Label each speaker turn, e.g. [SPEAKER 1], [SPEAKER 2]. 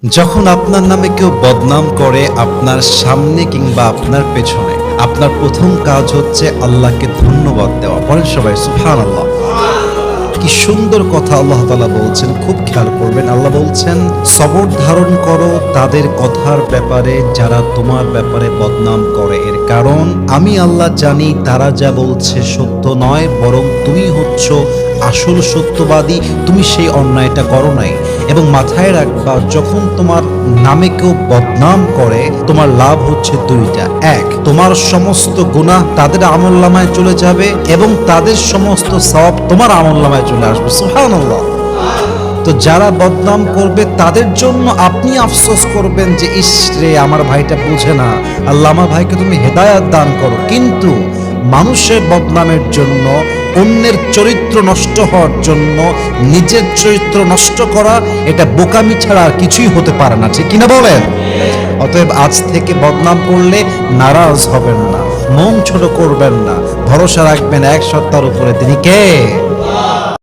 [SPEAKER 1] যখন আপনার নামে কেউ বদনাম করে আপনার সামনে কিংবা আপনার পেছনে, আপনার প্রথম কাজ হচ্ছে আল্লাহকে ধন্যবাদ দেওয়া। বলেন সবাই সুবহানাল্লাহ। কি সুন্দর কথা আল্লাহ তাআলা বলছেন, খুব খেয়াল করবেন। আল্লাহ বলছেন, সবর ধারণ করো তাদের কথার ব্যাপারে যারা তোমার ব্যাপারে বদনাম করে। এর কারণ আমি আল্লাহ জানি তারা যা বলছে সত্য নয়, বরং তুমি হচ্ছ আসল সত্যবাদী। তুমি সেই অন্যায়টা করো নাই। এবং মাথায় রাখবা, যখন তোমার নামে কেউ বদনাম করে তোমার লাভ হচ্ছে দুইটা। এক, তোমার সমস্ত গুনাহ তাদের আমলনামায় চলে যাবে এবং তাদের সমস্ত সওয়াব তোমার আমলনামায় চলে আসবে। সুবহানাল্লাহ। তো যারা বদনাম করবে তাদের জন্য আপনি আফসোস করবেন যে ইস রে, আমার ভাইটা বুঝে না, আল্লাহ আমার ভাইকে তুমি হেদায়াত দান করো। কিন্তু মানুষের বদনামের জন্য, অন্যের চরিত্র নষ্ট হওয়ার জন্য নিজের চরিত্র নষ্ট করা, এটা বোকামি ছাড়া আর কিছুই হতে পারে না। ঠিক কিনা বলেন? অতএব আজ থেকে বদনাম করলে নারাজ হবেন না, মন ছোট করবেন না, ভরসা রাখবেন এক সত্তার উপরে, তিনি কে?